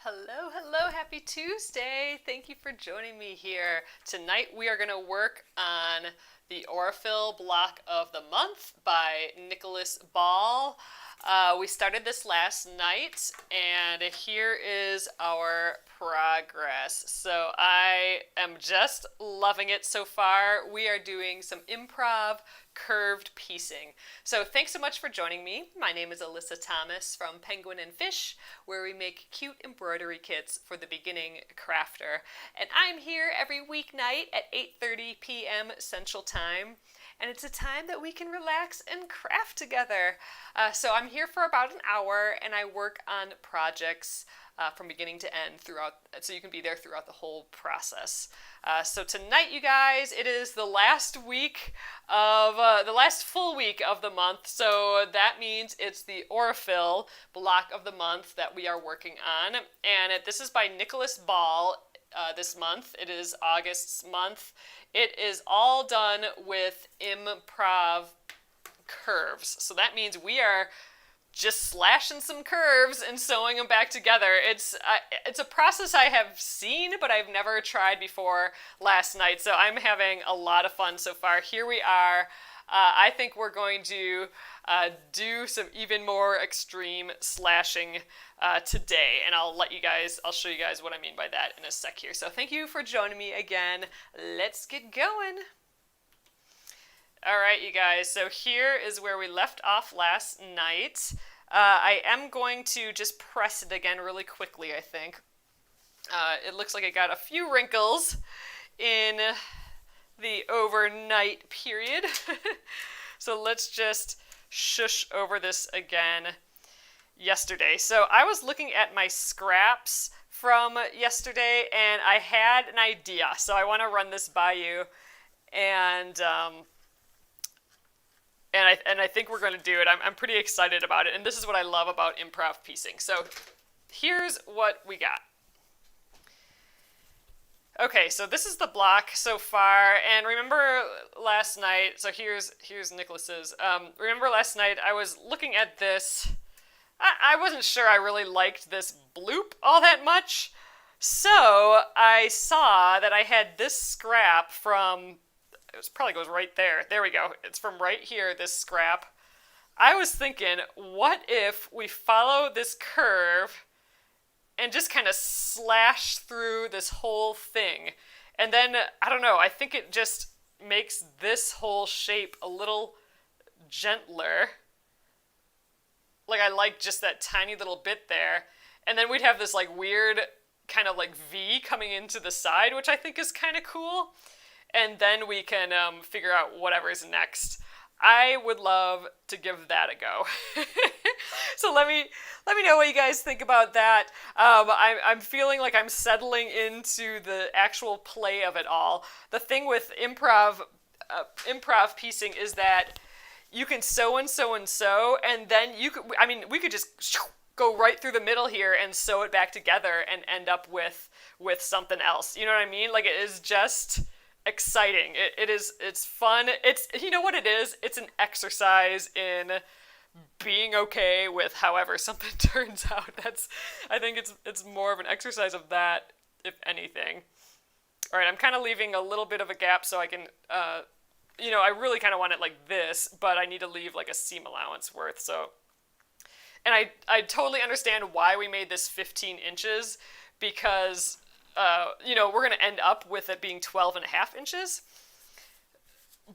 Hello, hello, happy Tuesday. Thank you for joining me here. Tonight we are going to work on the Aurifil block of the month by Nicholas Ball. We started this last night and here is our progress. So I am just loving it so far. We are doing some improv curved piecing. So thanks so much for joining me. My name is Alyssa Thomas from Penguin and Fish, where we make cute embroidery kits for the beginning crafter. And I'm here every weeknight at 8:30 p.m. Central Time. And it's a time that we can relax and craft together. So I'm here for about an hour and I work on projects from beginning to end so you can be there throughout the whole process. So tonight, you guys, it is the last full week of the month. So that means it's the Aurifil block of the month that we are working on. And this is by Nicholas Ball this month. It is August's month. It is all done with improv curves. So that means we are just slashing some curves and sewing them back together. It's a process I have seen, but I've never tried before last night. So I'm having a lot of fun so far. Here we are. I think we're going to do some even more extreme slashing today, and I'll show you guys what I mean by that in a sec here. So thank you for joining me again. Let's get going. All right, you guys, so here is where we left off last night. I am going to just press it again really quickly, I think. It looks like it got a few wrinkles in the overnight period. So let's just shush over this again yesterday. So I was looking at my scraps from yesterday and I had an idea. So I want to run this by you and I think we're going to do it. I'm pretty excited about it. And this is what I love about improv piecing. So here's what we got. Okay, so this is the block so far. And remember last night, so here's Nicholas's. Remember last night I was looking at this. I wasn't sure I really liked this bloop all that much. So I saw that I had this scrap from... It probably goes right there. There we go. It's from right here, this scrap. I was thinking, what if we follow this curve and just kind of slash through this whole thing? And then, I don't know, I think it just makes this whole shape a little gentler. Like, I like just that tiny little bit there. And then we'd have this, like, weird kind of, like, V coming into the side, which I think is kind of cool. And then we can figure out whatever's next. I would love to give that a go. So let me know what you guys think about that. I'm feeling like I'm settling into the actual play of it all. The thing with improv piecing is that you can sew and sew and sew, and then we could just go right through the middle here and sew it back together and end up with something else. You know what I mean? Like, it is just exciting. It's fun. You know what it is? It's an exercise in being okay with however something turns out. I think it's more of an exercise of that, if anything. All right, I'm kind of leaving a little bit of a gap so I can, I really kind of want it like this, but I need to leave like a seam allowance worth. So, and I totally understand why we made this 15 inches because we're going to end up with it being 12 and a half inches.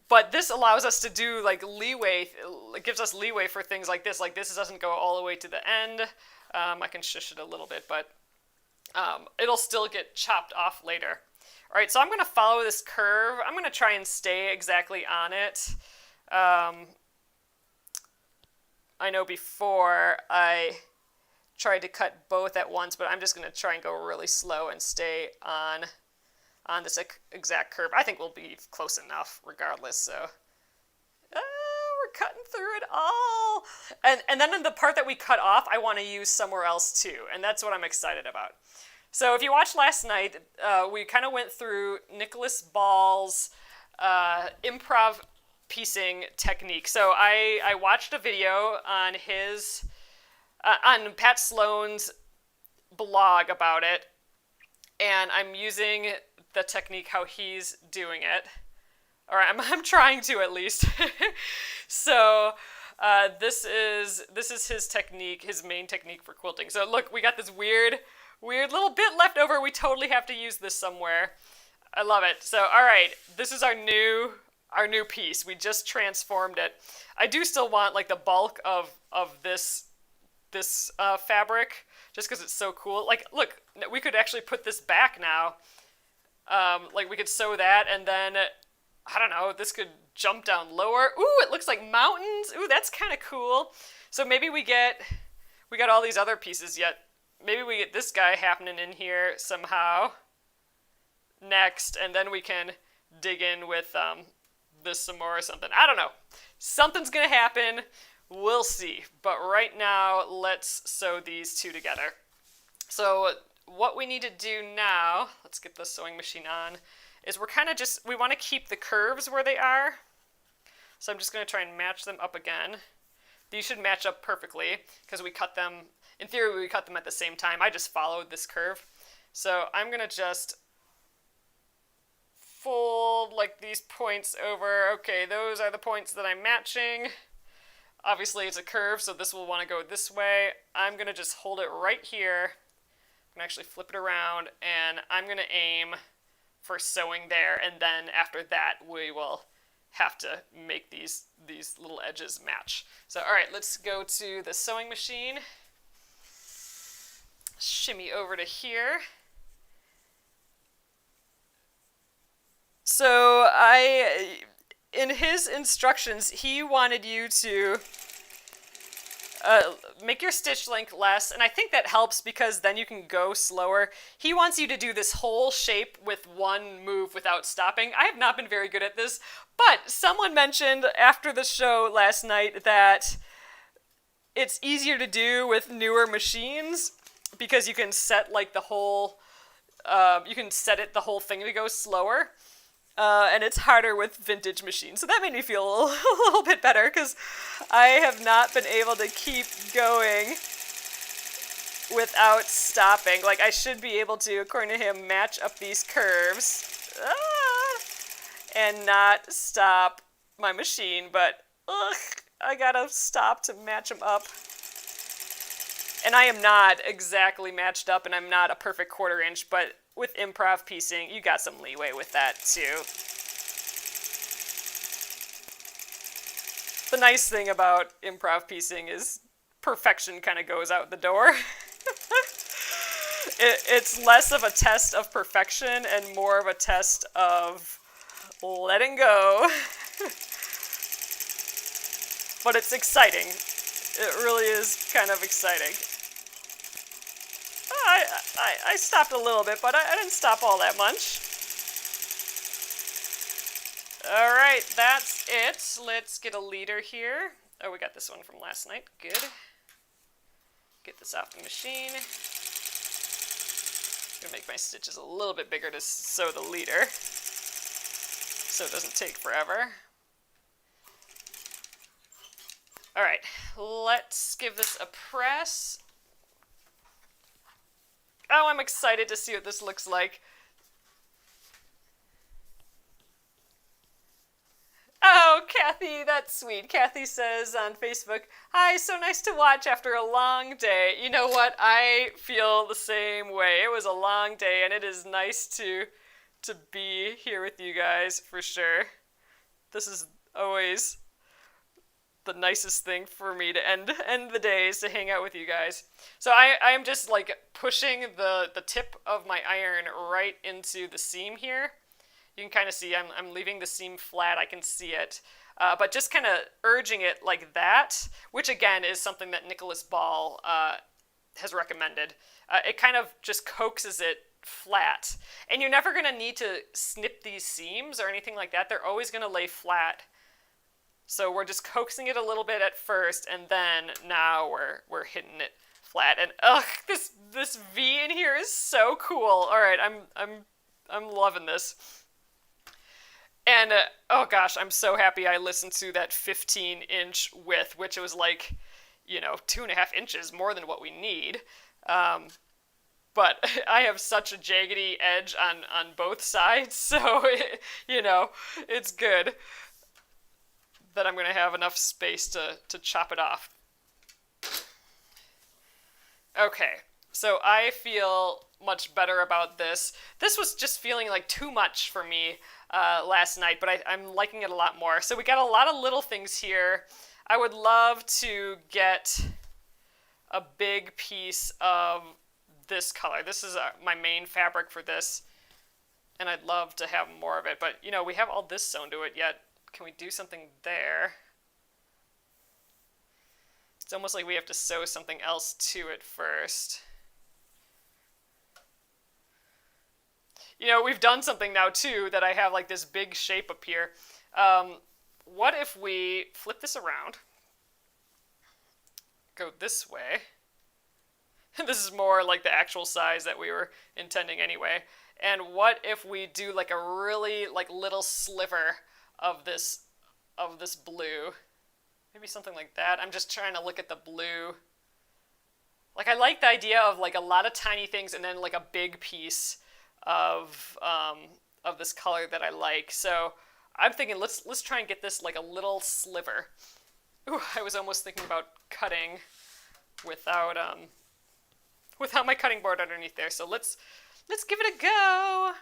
But this allows us to do like leeway. It gives us leeway for things like this. Like this doesn't go all the way to the end. I can shush it a little bit, but it'll still get chopped off later. All right, so I'm going to follow this curve. I'm going to try and stay exactly on it. I know before I tried to cut both at once, but I'm just going to try and go really slow and stay on this exact curve. I think we'll be close enough regardless, so we're cutting through it all. And then in the part that we cut off, I want to use somewhere else too, and that's what I'm excited about. So if you watched last night, we kind of went through Nicholas Ball's improv piecing technique. So I watched a video on on Pat Sloan's blog about it, and I'm using the technique how he's doing it. Or I'm trying to, at least. So this is his technique, his main technique for quilting. So look, we got this weird little bit left over. We totally have to use this somewhere. I love it. So all right, this is our new piece. We just transformed it. I do still want like the bulk of this fabric, just because it's so cool. Like, look, we could actually put this back now. Like, we could sew that, and then, I don't know, this could jump down lower. Ooh, it looks like mountains. Ooh, that's kind of cool. So maybe we got all these other pieces yet. Maybe we get this guy happening in here somehow next, and then we can dig in with this some more or something. I don't know. Something's going to happen. We'll see. But right now, let's sew these two together. So what we need to do now, let's get the sewing machine on, is we want to keep the curves where they are. So I'm just going to try and match them up again. These should match up perfectly because we cut them, in theory we cut them at the same time. I just followed this curve. So I'm going to just fold like these points over. Okay, those are the points that I'm matching. Obviously it's a curve, so this will want to go this way. I'm going to just hold it right here. I'm going to actually flip it around, and I'm going to aim for sewing there, and then after that we will have to make these little edges match. So all right, let's go to the sewing machine. Shimmy over to here. So in his instructions, he wanted you to make your stitch length less, and I think that helps because then you can go slower. He wants you to do this whole shape with one move without stopping. I have not been very good at this, but someone mentioned after the show last night that it's easier to do with newer machines because you can set like the whole, the whole thing to go slower. And it's harder with vintage machines. So that made me feel a little bit better because I have not been able to keep going without stopping. Like, I should be able to, according to him, match up these curves and not stop my machine. But I gotta stop to match them up. And I am not exactly matched up, and I'm not a perfect 1/4 inch, but with improv piecing, you got some leeway with that too. The nice thing about improv piecing is perfection kind of goes out the door. It's less of a test of perfection and more of a test of letting go. But it's exciting. It really is kind of exciting. I stopped a little bit, but I didn't stop all that much. All right, that's it. Let's get a leader here. Oh, we got this one from last night. Good. Get this off the machine. I'm gonna make my stitches a little bit bigger to sew the leader so it doesn't take forever. All right, let's give this a press. Oh, I'm excited to see what this looks like. Oh, Kathy, that's sweet. Kathy says on Facebook, "Hi, so nice to watch after a long day." You know what? I feel the same way. It was a long day, and it is nice to be here with you guys, for sure. This is always the nicest thing for me to end the days, to hang out with you guys. So I am just like pushing the tip of my iron right into the seam here. You can kind of see I'm leaving the seam flat. I can see it, but just kind of urging it like that, which again is something that Nicholas Ball has recommended. It kind of just coaxes it flat, and you're never going to need to snip these seams or anything like that. They're always going to lay flat. So we're just coaxing it a little bit at first, and then now we're hitting it flat. And this V in here is so cool. All right, I'm loving this. And oh gosh, I'm so happy I listened to that 15-inch width, which was like, 2.5 inches more than what we need. but I have such a jaggedy edge on both sides, so it's good that I'm going to have enough space to chop it off. Okay, so I feel much better about this. This was just feeling like too much for me last night, but I'm liking it a lot more. So we got a lot of little things here. I would love to get a big piece of this color. This is my main fabric for this, and I'd love to have more of it, but we have all this sewn to it yet. Can we do something there? It's almost like we have to sew something else to it first. We've done something now too that I have like this big shape up here. What if we flip this around, go this way? This is more like the actual size that we were intending anyway. And what if we do like a really like little sliver of this blue? Maybe something like that. I'm just trying to look at the blue. Like I like the idea of like a lot of tiny things and then like a big piece of this color that I like. So I'm thinking let's try and get this like a little sliver. Ooh, I was almost thinking about cutting without my cutting board underneath there. So let's give it a go.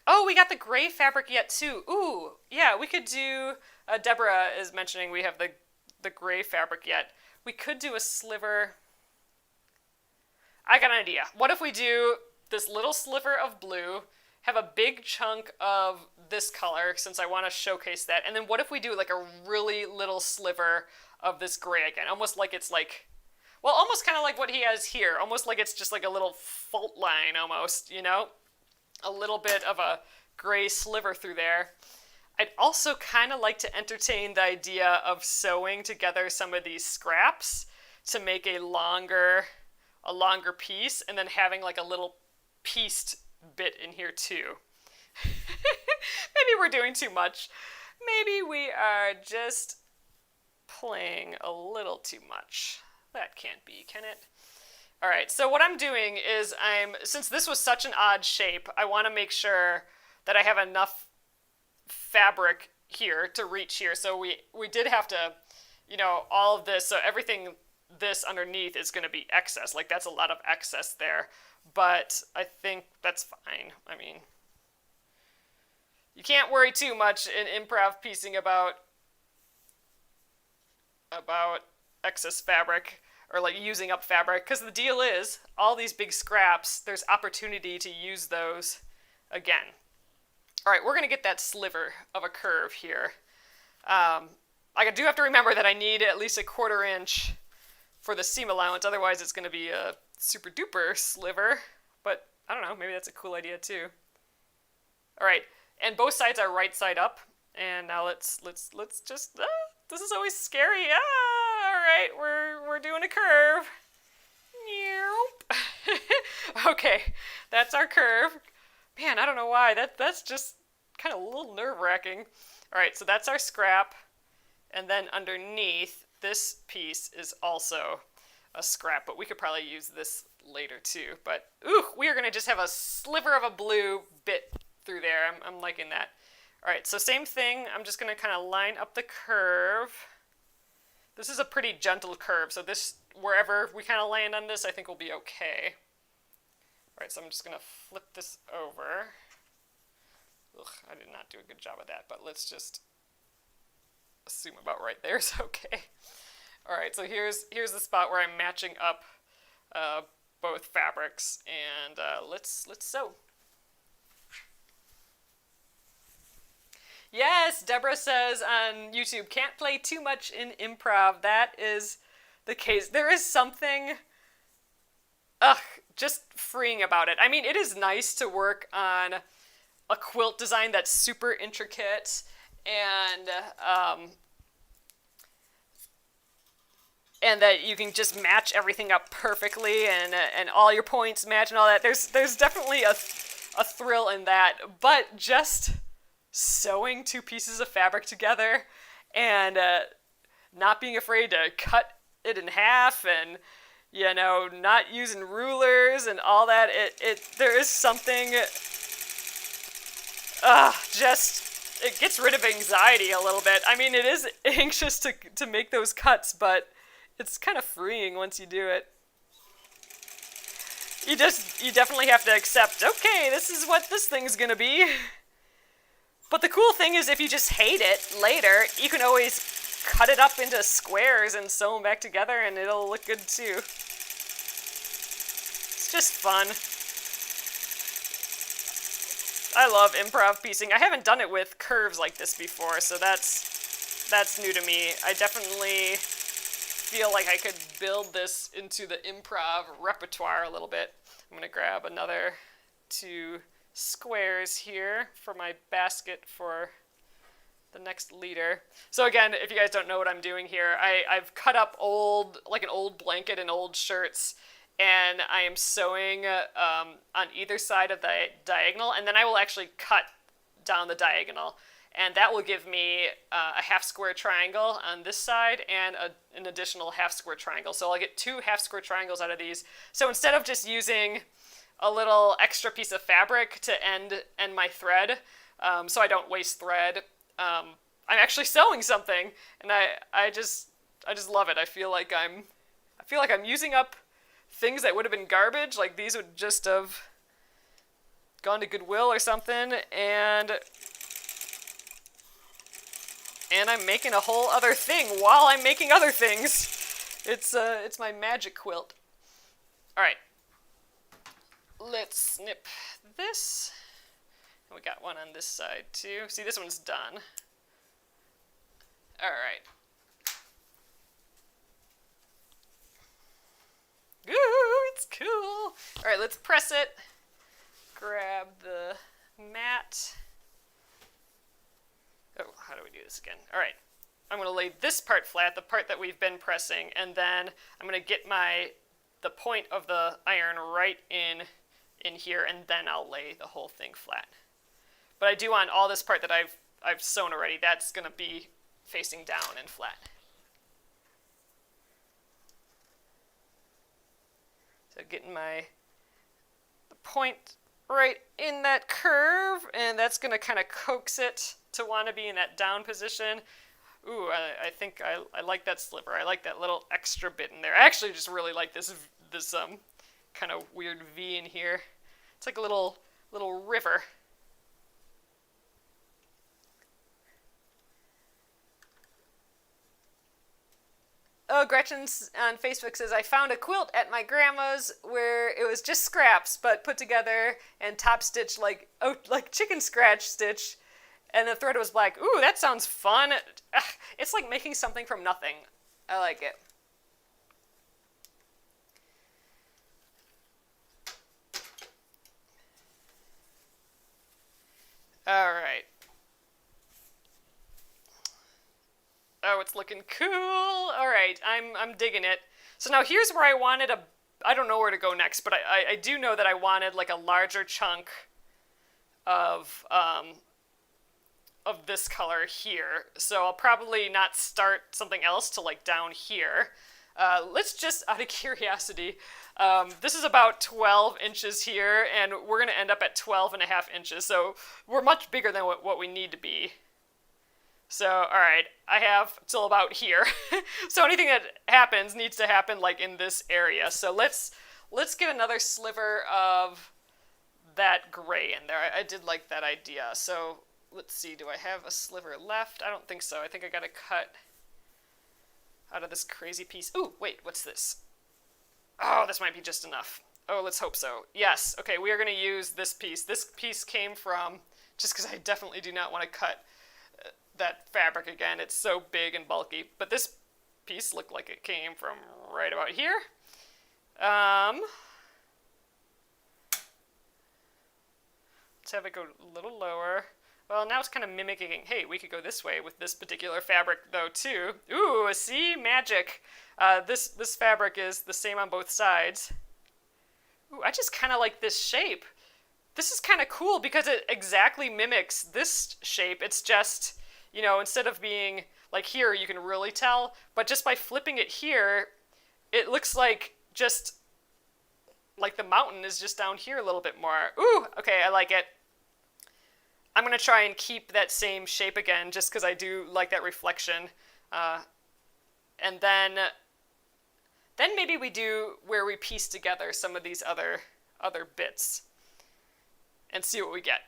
Oh, we got the gray fabric yet too. Ooh, yeah, we could do. Deborah is mentioning we have the gray fabric yet. We could do a sliver. I got an idea. What if we do this little sliver of blue, have a big chunk of this color since I want to showcase that, and then what if we do like a really little sliver of this gray again, almost like it's like. Well, almost kind of like what he has here. Almost like it's just like a little fault line almost, A little bit of a gray sliver through there. I'd also kind of like to entertain the idea of sewing together some of these scraps to make a longer piece and then having like a little pieced bit in here too. Maybe we're doing too much. Maybe we are just playing a little too much. That can't be, can it? All right, so what I'm doing is since this was such an odd shape, I want to make sure that I have enough fabric here to reach here. So we did have to, all of this, so everything this underneath is going to be excess. Like that's a lot of excess there, but I think that's fine. I mean, you can't worry too much in improv piecing about excess fabric or like using up fabric, because the deal is all these big scraps, there's opportunity to use those again. All right, we're going to get that sliver of a curve here. I do have to remember that I need at least a 1/4 inch for the seam allowance, otherwise it's going to be a super duper sliver, but I don't know, maybe that's a cool idea too. All right, and both sides are right side up, and now let's just, this is always scary. All right, we're doing a curve. Okay, that's our curve. Man, I don't know why. That's just kind of a little nerve-wracking. All right, so that's our scrap. And then underneath, this piece is also a scrap, but we could probably use this later too. But, ooh, we are going to just have a sliver of a blue bit through there. I'm liking that. All right, so same thing. I'm just going to kind of line up the curve. This is a pretty gentle curve, so this, wherever we kind of land on this, I think will be okay. All right, so I'm just going to flip this over. Ugh, I did not do a good job of that, but let's just assume about right there is okay. All right, so here's the spot where I'm matching up both fabrics, and let's sew. Yes, Deborah says on YouTube, can't play too much in improv. That is the case. There is something, just freeing about it. I mean, it is nice to work on a quilt design that's super intricate and that you can just match everything up perfectly and all your points match and all that. There's definitely a thrill in that, but just sewing two pieces of fabric together and not being afraid to cut it in half and you know, not using rulers and all that. There is something, just, it gets rid of anxiety a little bit. I mean, it is anxious to make those cuts, but it's kind of freeing once you do it. You definitely have to accept, okay, this is what this thing's gonna be. But the cool thing is, if you just hate it later, you can always cut it up into squares and sew them back together, and it'll look good too. It's just fun. I love improv piecing. I haven't done it with curves like this before, so that's new to me. I definitely feel like I could build this into the improv repertoire a little bit. I'm gonna grab another 2 squares here for my basket for the next leader. So again, if you guys don't know what I'm doing here, I've cut up an old blanket and old shirts, and I am sewing on either side of the diagonal, and then I will actually cut down the diagonal, and that will give me a half square triangle on this side and an additional half square triangle. So I'll get 2 half square triangles out of these. So instead of just using a little extra piece of fabric to end my thread, so I don't waste thread, I'm actually sewing something, and I just love it. I feel like I'm using up things that would have been garbage, like these would just have gone to Goodwill or something, and I'm making a whole other thing while I'm making other things. It's my magic quilt. All right. Let's snip this. And we got one on this side too. See, this one's done. All right. Ooh, it's cool. All right, let's press it. Grab the mat. Oh, how do we do this again? All right. I'm going to lay this part flat, the part that we've been pressing, and then I'm going to get the point of the iron right in here, and then I'll lay the whole thing flat. But I do want all this part that I've sewn already, that's going to be facing down and flat. So getting the point right in that curve, and that's going to kind of coax it to want to be in that down position. Ooh, I think I like that sliver. I like that little extra bit in there. I actually just really like this kind of weird V in here. It's like a little river. Oh, Gretchen's on Facebook says, I found a quilt at my grandma's where it was just scraps, but put together and top stitched like chicken scratch stitch, and the thread was black. Ooh, that sounds fun. It's like making something from nothing. I like it. All right. Oh, it's looking cool. All right, I'm digging it. So now here's where I wanted I don't know where to go next, but I do know that I wanted like a larger chunk of this color here. So I'll probably not start something else till like down here. Let's just, out of curiosity, this is about 12 inches here, and we're going to end up at 12 and a half inches. So we're much bigger than what we need to be. So, all right, I have till about here. So anything that happens needs to happen like in this area. So let's get another sliver of that gray in there. I did like that idea. So let's see, do I have a sliver left? I don't think so. I think I got to cut out of this crazy piece. Ooh, wait, what's this? Oh, this might be just enough. Oh, let's hope so. Yes, okay, we are going to use this piece. This piece came from, just because I definitely do not want to cut that fabric again. It's so big and bulky. But this piece looked like it came from right about here. Let's have it go a little lower. Well, now it's kind of mimicking, hey, we could go this way with this particular fabric, though, too. Ooh, see? Magic. This fabric is the same on both sides. Ooh, I just kind of like this shape. This is kind of cool because it exactly mimics this shape. It's just, you know, instead of being, like here, you can really tell, but just by flipping it here, it looks like just like the mountain is just down here a little bit more. Ooh, okay, I like it. I'm going to try and keep that same shape again just because I do like that reflection. And then maybe we do where we piece together some of these other bits and see what we get.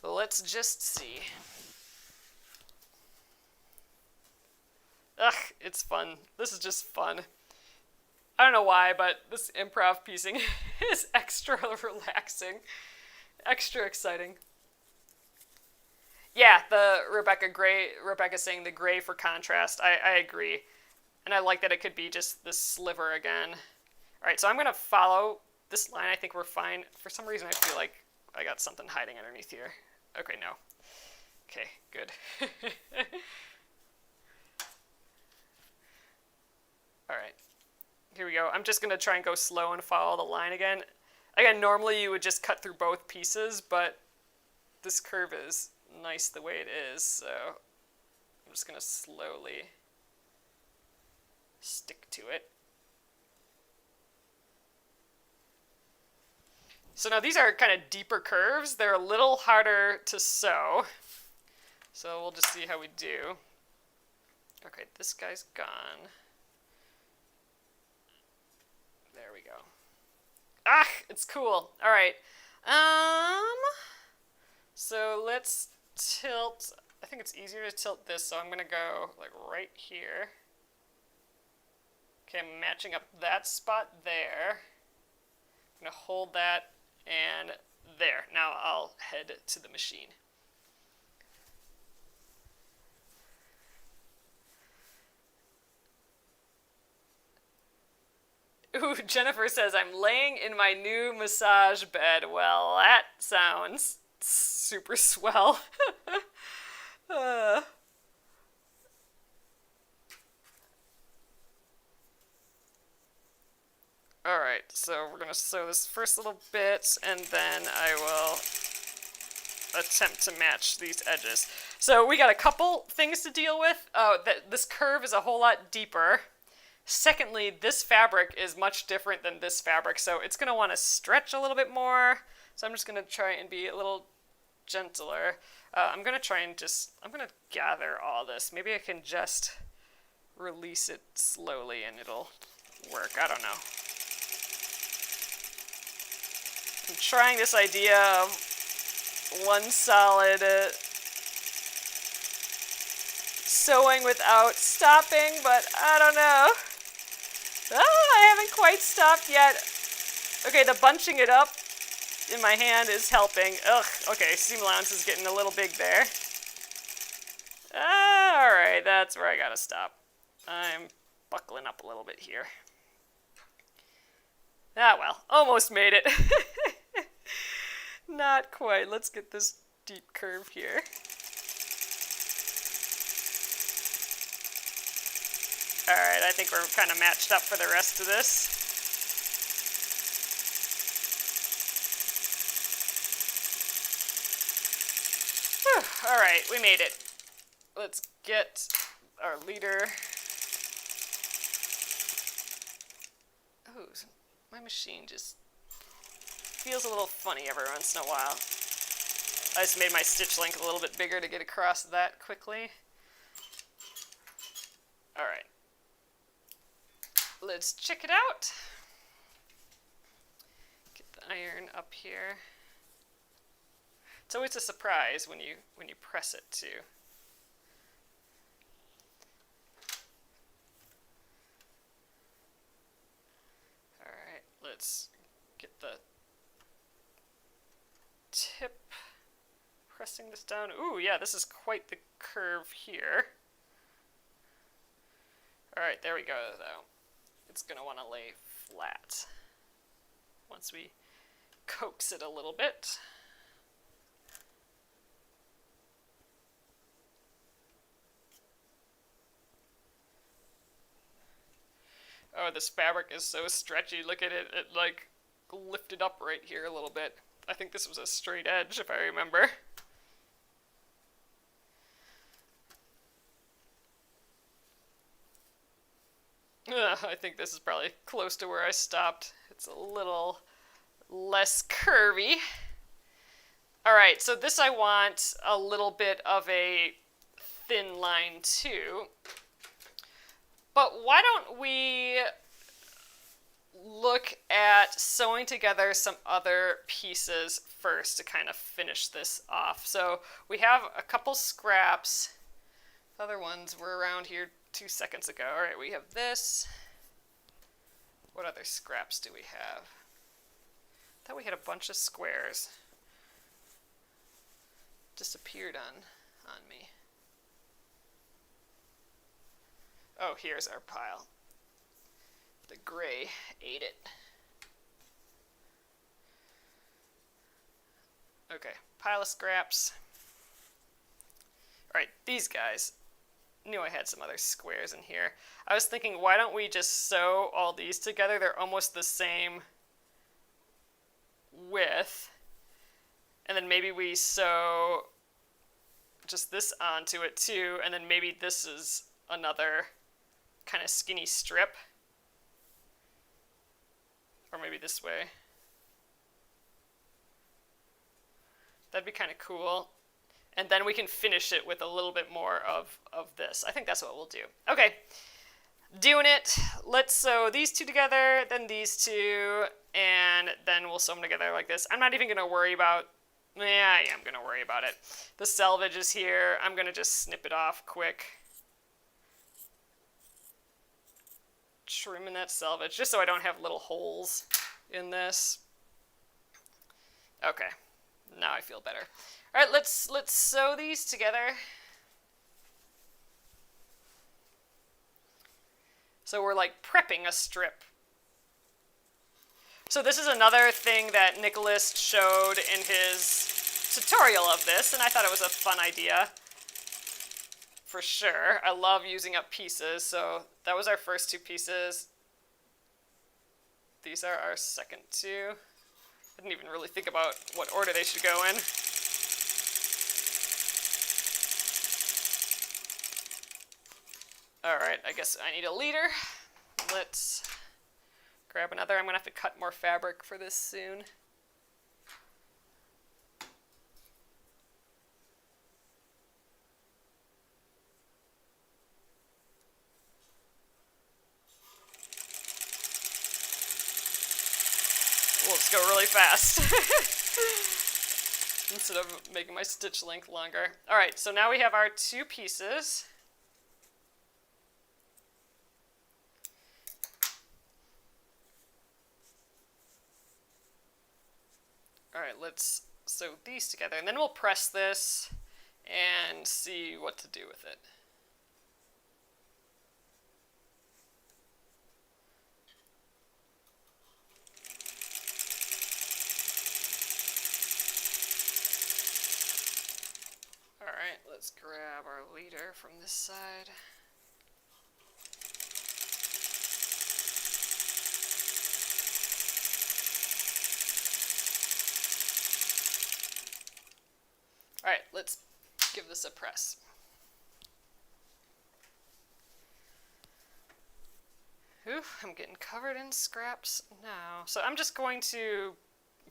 So let's just see. Ugh, it's fun. This is just fun. I don't know why, but this improv piecing is extra relaxing. Extra exciting. Yeah, the Rebecca's saying the gray for contrast. I agree. And I like that it could be just this sliver again. All right, so I'm going to follow this line. I think we're fine. For some reason, I feel like I got something hiding underneath here. Okay, no. Okay, good. All right, here we go. I'm just going to try and go slow and follow the line again. Again, normally you would just cut through both pieces, but this curve is nice the way it is, so I'm just going to slowly stick to it. So now these are kind of deeper curves. They're a little harder to sew, so we'll just see how we do. Okay, this guy's gone. There we go. Ah, it's cool. All right. So let's tilt. I think it's easier to tilt this, so I'm going to go like right here. Okay, I'm matching up that spot there. I'm going to hold that and there. Now I'll head to the machine. Ooh, Jennifer says, I'm laying in my new massage bed. Well, that sounds super swell. All right, so we're going to sew this first little bit, and then I will attempt to match these edges. So we got a couple things to deal with. This curve is a whole lot deeper. Secondly, this fabric is much different than this fabric, so it's going to want to stretch a little bit more. So I'm just going to try and be a little gentler. I'm going to try and I'm going to gather all this. Maybe I can just release it slowly and it'll work. I don't know. I'm trying this idea of one solid sewing without stopping, but I don't know. I haven't quite stopped yet. Okay, the bunching it up in my hand is helping. Ugh, okay, seam allowance is getting a little big there. Alright, that's where I gotta stop. I'm buckling up a little bit here. Ah, well, almost made it. Not quite. Let's get this deep curve here. Alright, I think we're kind of matched up for the rest of this. Alright, we made it. Let's get our leader. Oh, my machine just feels a little funny every once in a while. I just made my stitch length a little bit bigger to get across that quickly. Alright. Let's check it out. Get the iron up here. It's always a surprise when you press it too. Alright, let's get the tip pressing this down. Ooh, yeah, this is quite the curve here. Alright, there we go though. It's going to want to lay flat once we coax it a little bit. Oh, this fabric is so stretchy. Look at it. It like lifted up right here a little bit. I think this was a straight edge if I remember. I think this is probably close to where I stopped. It's a little less curvy. All right, so this I want a little bit of a thin line too. But why don't we look at sewing together some other pieces first to kind of finish this off. So we have a couple scraps. The other ones were around here 2 seconds ago. All right, we have this. What other scraps do we have? I thought we had a bunch of squares. Disappeared on me. Oh, here's our pile. The gray ate it. Okay, pile of scraps. All right, these guys. Knew I had some other squares in here. I was thinking, why don't we just sew all these together? They're almost the same width. And then maybe we sew just this onto it too, and then maybe this is another kind of skinny strip. Or maybe this way. That'd be kind of cool. And then we can finish it with a little bit more of this. I think that's what we'll do. Okay, doing it. Let's sew these two together, then these two, and then we'll sew them together like this. I'm not even going to worry about, I am going to worry about it. The selvage is here. I'm going to just snip it off quick. Trimming that selvage, just so I don't have little holes in this. Okay, now I feel better. All right, let's sew these together. So we're like prepping a strip. So this is another thing that Nicholas showed in his tutorial of this, and I thought it was a fun idea. For sure. I love using up pieces, so that was our first two pieces. These are our second two. I didn't even really think about what order they should go in. Alright, I guess I need a leader. Let's grab another. I'm going to have to cut more fabric for this soon. We'll just go really fast instead of making my stitch length longer. Alright, so now we have our two pieces. Alright, let's sew these together, and then we'll press this and see what to do with it. Alright, let's grab our leader from this side. Alright, let's give this a press. Oof, I'm getting covered in scraps now. So I'm just going to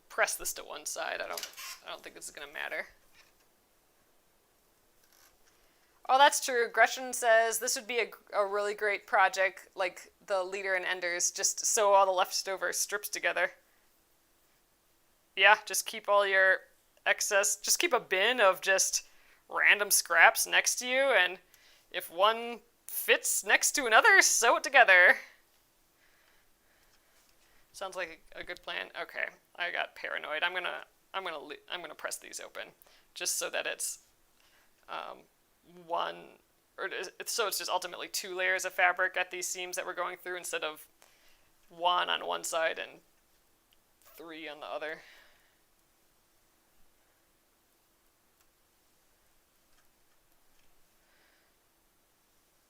press this to one side. I don't think this is going to matter. Oh, that's true. Gretchen says this would be a really great project, like the leader and enders, just sew all the leftover strips together. Yeah, just keep all your excess, just keep a bin of just random scraps next to you, and if one fits next to another, sew it together. Sounds like a good plan. Okay, I got paranoid. I'm gonna press these open, just so that it's one, or so it's just ultimately 2 layers of fabric at these seams that we're going through instead of 1 on one side and 3 on the other.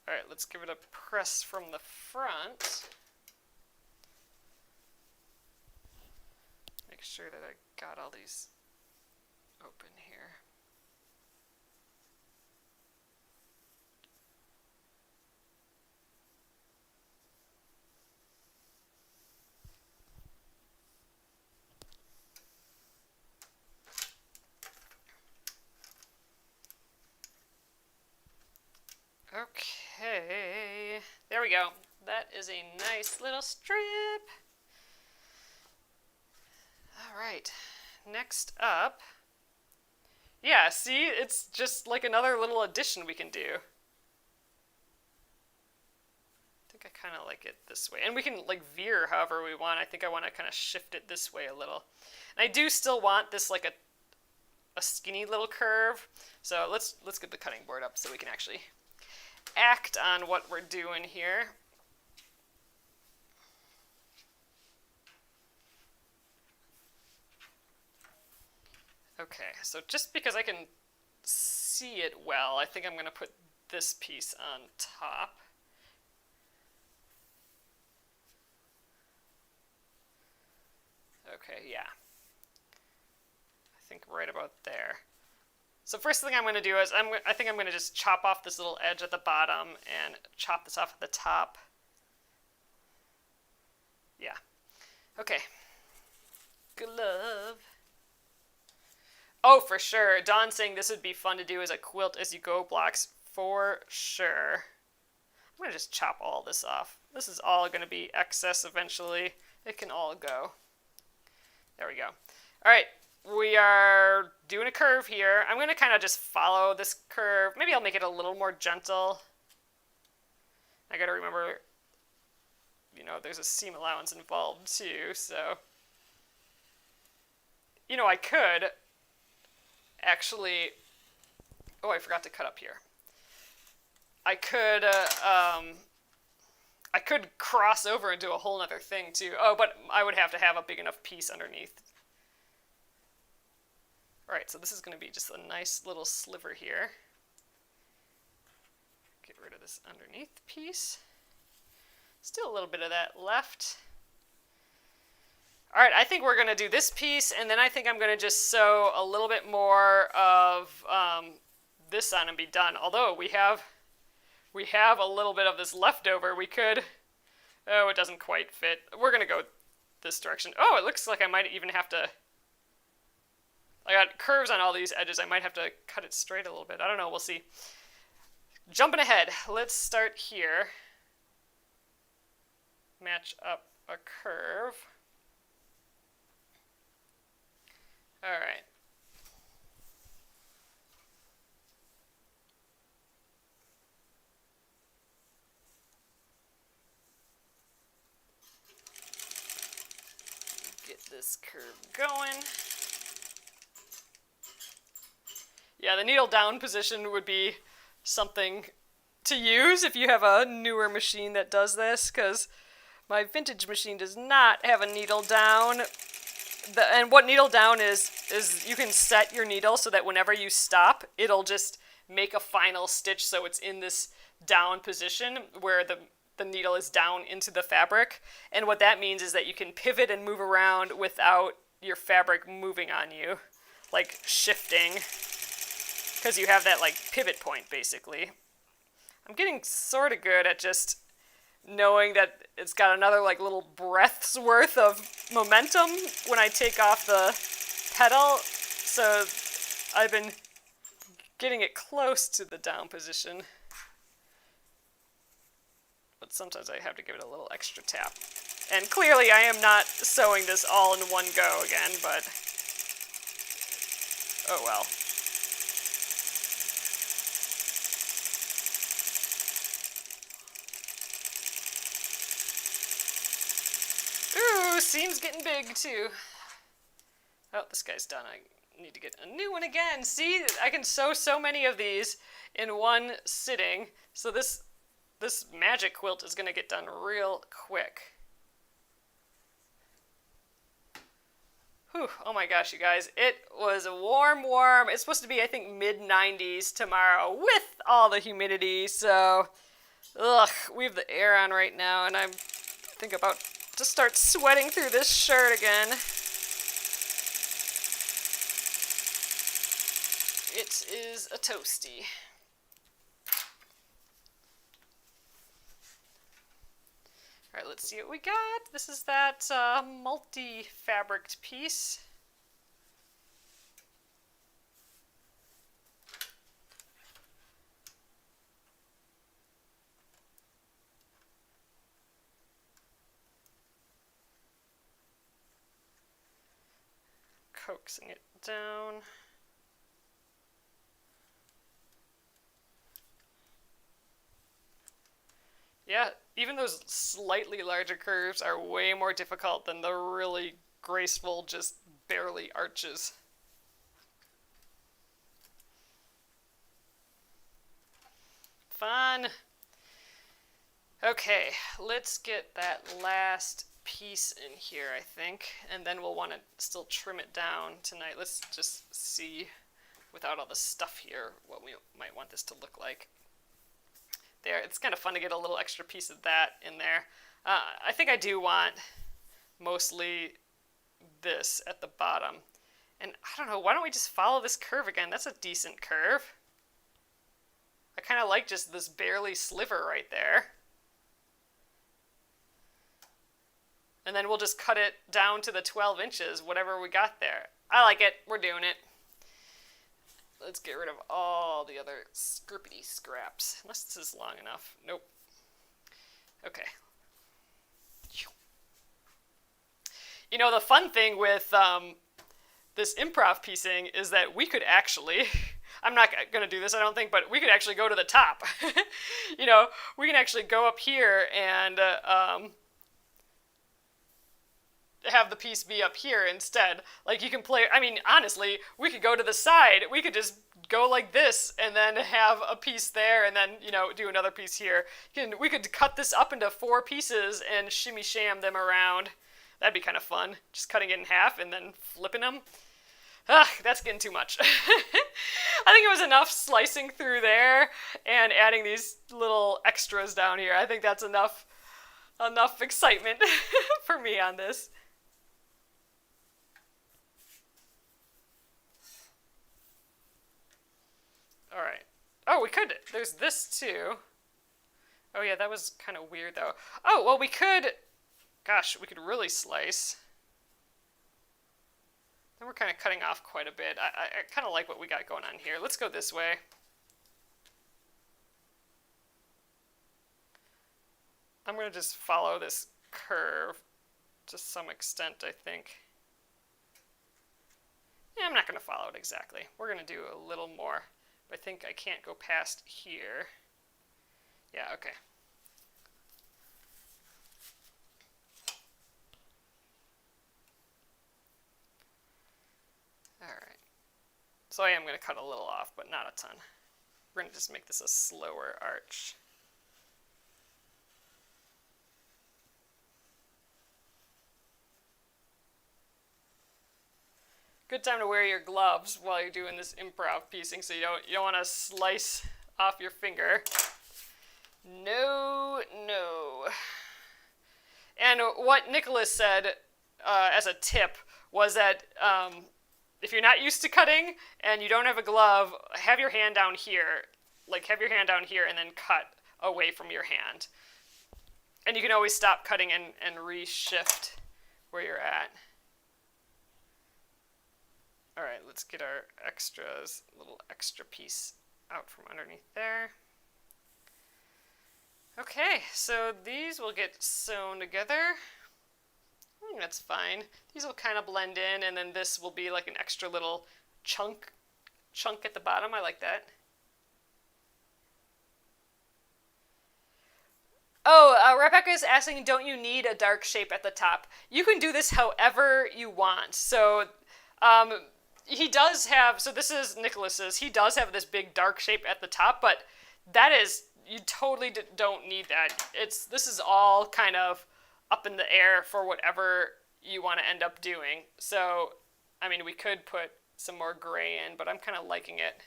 All right, let's give it a press from the front. Make sure that I got all these open here. Okay, there we go. That is a nice little strip. All right, next up. Yeah, see, it's just like another little addition we can do. I think I kind of like it this way. And we can like veer however we want. I think I want to kind of shift it this way a little. And I do still want this like a skinny little curve. So let's get the cutting board up so we can actually act on what we're doing here. Okay, so just because I can see it well, I think I'm going to put this piece on top. Okay, yeah. I think right about there. So first thing I'm going to do is I think I'm going to just chop off this little edge at the bottom and chop this off at the top. Yeah. Okay. Glove. Oh, for sure. Dawn's saying this would be fun to do as a quilt as you go blocks. For sure. I'm going to just chop all this off. This is all going to be excess eventually. It can all go. There we go. All right. We are doing a curve here. I'm going to kind of just follow this curve. Maybe I'll make it a little more gentle. I got to remember, you know, there's a seam allowance involved too, so. You know, I could actually, oh, I forgot to cut up here. I could cross over and do a whole nother thing too. Oh, but I would have to have a big enough piece underneath. All right, so this is going to be just a nice little sliver here. Get rid of this underneath piece. Still a little bit of that left. All right, I think we're going to do this piece, and then I think I'm going to just sew a little bit more of this on and be done. Although we have a little bit of this leftover. We could, oh, it doesn't quite fit. We're going to go this direction. Oh, it looks like I might even have to, I got curves on all these edges. I might have to cut it straight a little bit. I don't know. We'll see. Jumping ahead. Let's start here. Match up a curve. All right. Get this curve going. Yeah, the needle down position would be something to use if you have a newer machine that does this, because my vintage machine does not have a needle down. And what needle down is you can set your needle so that whenever you stop, it'll just make a final stitch so it's in this down position where the needle is down into the fabric. And what that means is that you can pivot and move around without your fabric moving on you, like shifting, because you have that like pivot point basically. I'm getting sort of good at just knowing that it's got another like little breath's worth of momentum when I take off the pedal. So I've been getting it close to the down position. But sometimes I have to give it a little extra tap. And clearly I am not sewing this all in one go again, but oh well. Ooh, seam's getting big too. Oh, this guy's done. I need to get a new one again. See, I can sew so many of these in one sitting. So this magic quilt is going to get done real quick. Whew, oh my gosh, you guys. It was warm. It's supposed to be, I think, mid-90s tomorrow with all the humidity. So, we have the air on right now, and I'm think about to start sweating through this shirt again. It is a toasty. All right, let's see what we got. This is that multi-fabric piece. coaxing it down. Yeah, even those slightly larger curves are way more difficult than the really graceful, just barely arches. Fun. Okay, let's get that last piece in here, I think, and then we'll want to still trim it down tonight. Let's just see, without all the stuff here, what we might want this to look like. There, it's kind of fun to get a little extra piece of that in there. I think I do want mostly this at the bottom. And I don't know, why don't we just follow this curve again? That's a decent curve. I kind of like just this barely sliver right there. And then we'll just cut it down to the 12 inches, whatever we got there. I like it. We're doing it. Let's get rid of all the other scrippity scraps. Unless this is long enough. Nope. Okay. You know, the fun thing with this improv piecing is that we could actually, I'm not going to do this, I don't think, but we could actually go to the top. You know, we can actually go up here and have the piece be up here instead. Like, you can play, I mean, honestly, we could go to the side. We could just go like this and then have a piece there and then, you know, do another piece here. We could cut this up into 4 pieces and shimmy sham them around. That'd be kind of fun. Just cutting it in half and then flipping them. That's getting too much. I think it was enough slicing through there and adding these little extras down here. I think that's enough excitement for me on this. All right. Oh, we could. There's this too. Oh yeah, that was kind of weird though. Oh, well we could. Gosh, we could really slice. Then we're kind of cutting off quite a bit. I kind of like what we got going on here. Let's go this way. I'm going to just follow this curve to some extent, I think. Yeah, I'm not going to follow it exactly. We're going to do a little more. But I think I can't go past here. Yeah, okay. Alright. So I am going to cut a little off, but not a ton. We're going to just make this a slower arch. Good time to wear your gloves while you're doing this improv piecing, so you don't want to slice off your finger. No, no. And what Nicholas said as a tip was that if you're not used to cutting and you don't have a glove, have your hand down here. Like, have your hand down here and then cut away from your hand. And you can always stop cutting and reshift where you're at. All right, let's get our extras, little extra piece out from underneath there. Okay, so these will get sewn together. I think that's fine. These will kind of blend in, and then this will be like an extra little chunk at the bottom. I like that. Oh, Rebecca is asking, don't you need a dark shape at the top? You can do this however you want. So, he does have, so this is Nicholas's, he does have this big dark shape at the top, but that is, you totally don't need that. This is all kind of up in the air for whatever you want to end up doing. So, I mean, we could put some more gray in, but I'm kind of liking it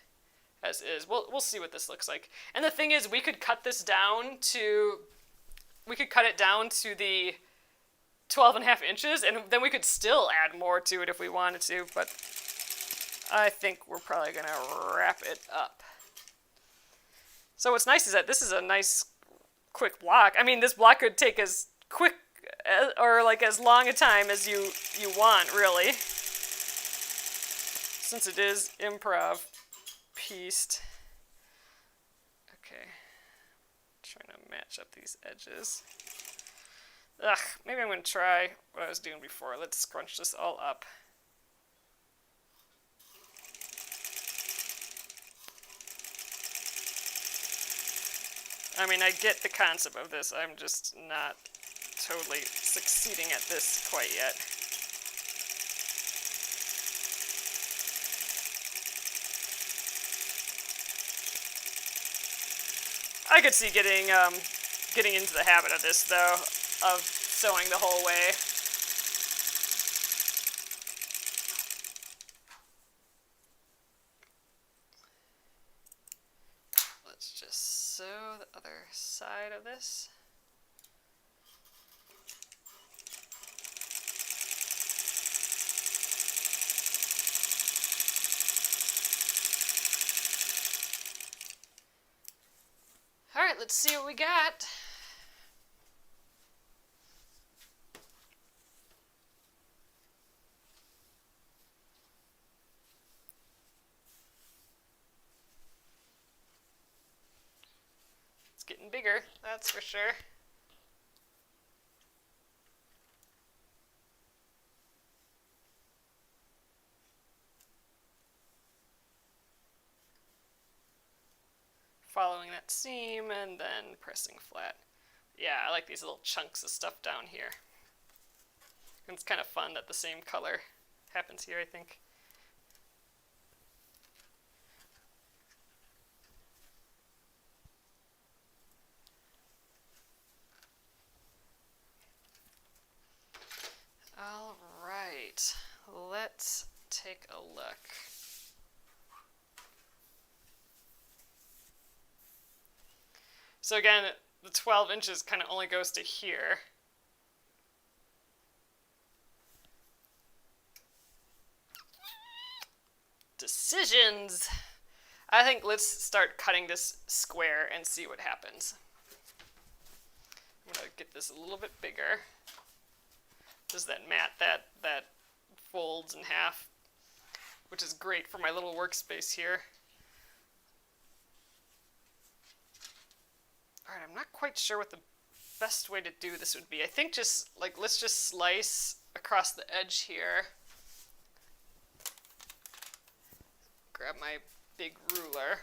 as is. We'll see what this looks like. And the thing is, we could cut this down to, we could cut it down to the 12.5 inches, and then we could still add more to it if we wanted to, but I think we're probably going to wrap it up. So what's nice is that this is a nice, quick block. I mean, this block could take as quick or like as long a time as you want, really, since it is improv pieced. Okay, trying to match up these edges. Maybe I'm going to try what I was doing before. Let's scrunch this all up. I mean, I get the concept of this. I'm just not totally succeeding at this quite yet. I could see getting into the habit of this, though, of sewing the whole way. Let's just sew the other side of this. All right, let's see what we got. It's getting bigger, that's for sure. Following that seam and then pressing flat. Yeah, I like these little chunks of stuff down here. And it's kind of fun that the same color happens here, I think. All right, let's take a look. So again, the 12 inches kind of only goes to here. Decisions. I think let's start cutting this square and see what happens. I'm going to get this a little bit bigger. Just that mat that folds in half, which is great for my little workspace here. All right, I'm not quite sure what the best way to do this would be. I think just like let's just slice across the edge here. Grab my big ruler,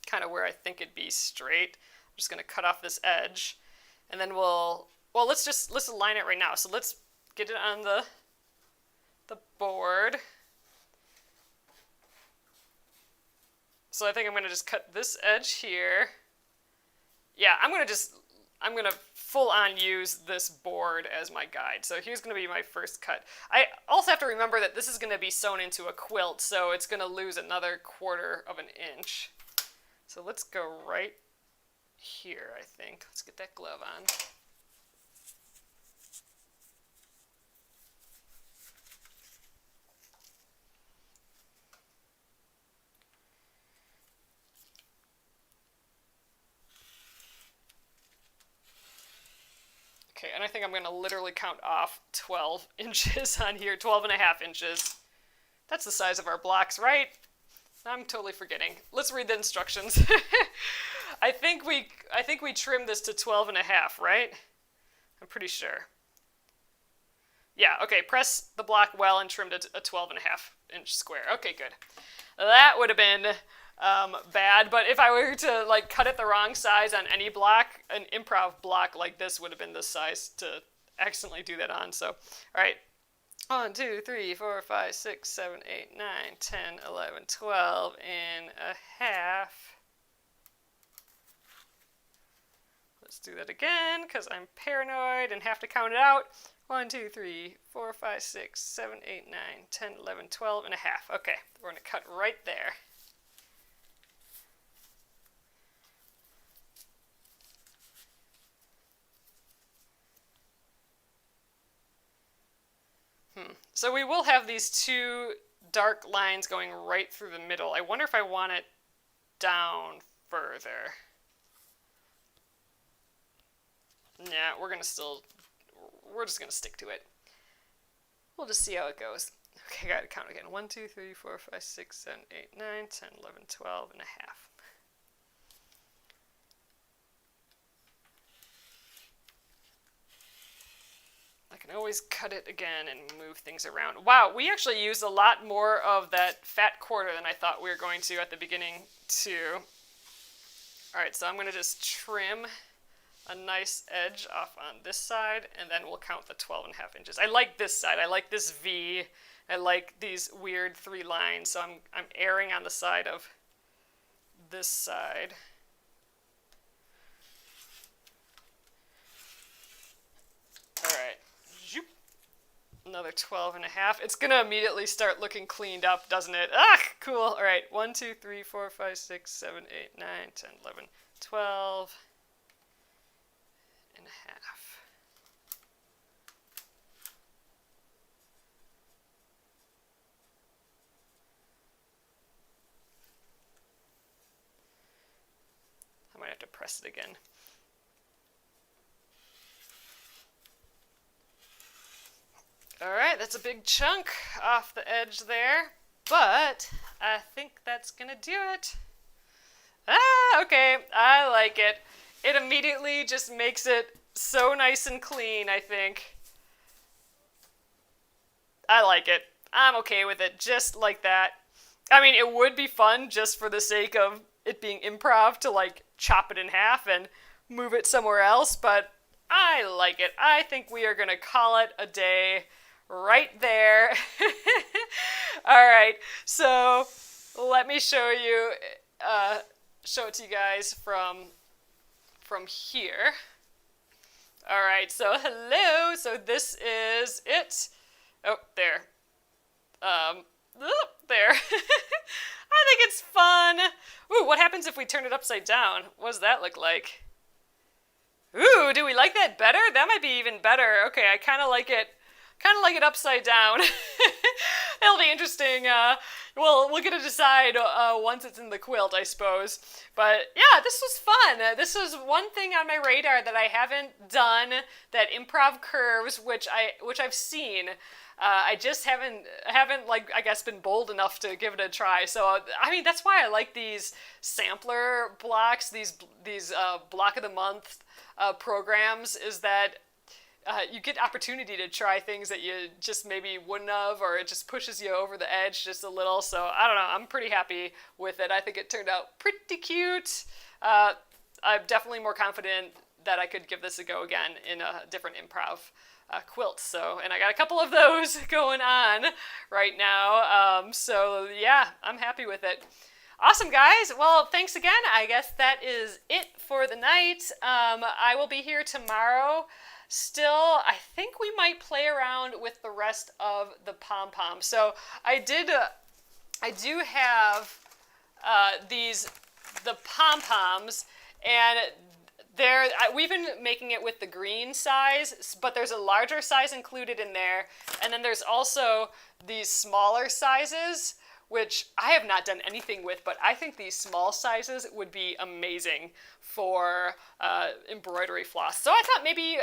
kind of where I think it'd be straight. I'm just going to cut off this edge, and then let's align it right now. So let's get it on the board. So I think I'm going to just cut this edge here. Yeah, I'm going to full on use this board as my guide. So here's going to be my first cut. I also have to remember that this is going to be sewn into a quilt, so it's going to lose another 1/4 of an inch. So let's go right here, I think. Let's get that glove on. Okay, and I think I'm going to literally count off 12 inches on here, 12.5 inches. That's the size of our blocks, right? I'm totally forgetting. Let's read the instructions. I think we trimmed this to 12.5, right? I'm pretty sure. Yeah, okay, press the block well and trimmed it a 12.5 inch square. Okay, good. That would have been bad, but if I were to like cut it the wrong size on any block, an improv block like this would have been the size to accidentally do that on. So, all right. 1, 2, 3, 4, 5, 6, 7, 8, 9, 10, 11, 12 and a half. Let's do that again because I'm paranoid and have to count it out. 1, 2, 3, 4, 5, 6, 7, 8, 9, 10, 11, 12 and a half. Okay, we're going to cut right there. So we will have these 2 dark lines going right through the middle. I wonder if I want it down further. Nah, we're just gonna stick to it. We'll just see how it goes. Okay, I gotta count again. 1, 2, 3, 4, 5, 6, 7, 8, 9, 10, 11, 12 and a half. I can always cut it again and move things around. Wow, we actually used a lot more of that fat quarter than I thought we were going to at the beginning too. All right, so I'm gonna just trim a nice edge off on this side, and then we'll count the 12.5 inches. I like this side. I like this V. I like these weird 3 lines, so I'm erring on the side of this side. All right. Another 12.5. It's gonna immediately start looking cleaned up, doesn't it? Ah, cool. All right, 1, 2, 3, 4, 5, 6, 7, 8, 9, 10, 11, 12 and a half. I might have to press it again. All right, that's a big chunk off the edge there, but I think that's gonna do it. Ah, okay, I like it. It immediately just makes it so nice and clean, I think. I like it. I'm okay with it, just like that. I mean, it would be fun just for the sake of it being improv to like chop it in half and move it somewhere else, but I like it. I think we are gonna call it a day right there. All right, so let me show you, show it to you guys from here. All right, so hello. So this is it. Oh, there. There. I think it's fun. Ooh, what happens if we turn it upside down? What does that look like? Ooh, do we like that better? That might be even better. Okay, I kind of like it upside down. It'll be interesting. Well, we're gonna decide once it's in the quilt, I suppose. But yeah, this was fun. This was one thing on my radar that I haven't done. That improv curves, which I've seen. I just haven't like, I guess, been bold enough to give it a try. So I mean, that's why I like these sampler blocks, these block of the month programs, is that you get opportunity to try things that you just maybe wouldn't have, or it just pushes you over the edge just a little. So I don't know, I'm pretty happy with it. I think it turned out pretty cute. I'm definitely more confident that I could give this a go again in a different improv quilt. So, and I got a couple of those going on right now. So yeah, I'm happy with it. Awesome, guys. Well, thanks again. I guess that is it for the night. I will be here tomorrow. Still, I think we might play around with the rest of the pom-pom. So I do have the pom-poms, and we've been making it with the green size, but there's a larger size included in there, and then there's also these smaller sizes, which I have not done anything with, but I think these small sizes would be amazing for embroidery floss. So I thought maybe,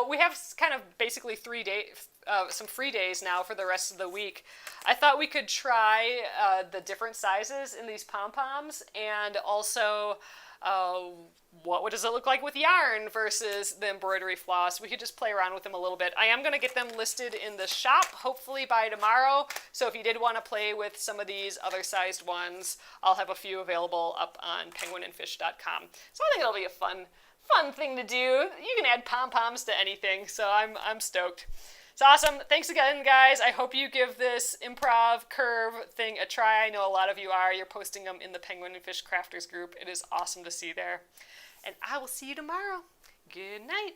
we have kind of basically 3 days, some free days now for the rest of the week. I thought we could try the different sizes in these pom-poms, and also what does it look like with yarn versus the embroidery floss. We could just play around with them a little bit. I am going to get them listed in the shop, hopefully by tomorrow. So if you did want to play with some of these other sized ones, I'll have a few available up on penguinandfish.com. So I think it'll be a fun thing to do. You can add pom-poms to anything, so I'm stoked. It's awesome. Thanks again, guys. I hope you give this improv curve thing a try. I know a lot of you are. You're posting them in the Penguin and Fish Crafters group. It is awesome to see there. And I will see you tomorrow. Good night.